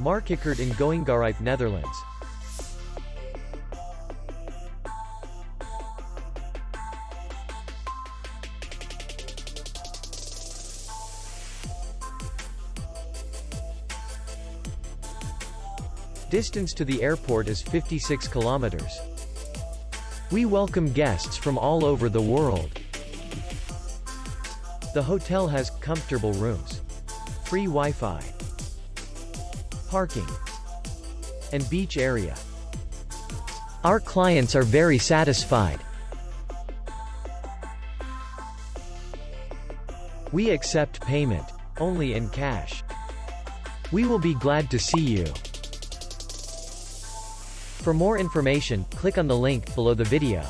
Markikkert in Goingarijp, Netherlands. Distance to the airport is 56 kilometers. We welcome guests from all over the world. The hotel has comfortable rooms, free Wi-Fi, parking, and beach area. Our clients are very satisfied. We accept payment only in cash. We will be glad to see you. For more information, click on the link below the video.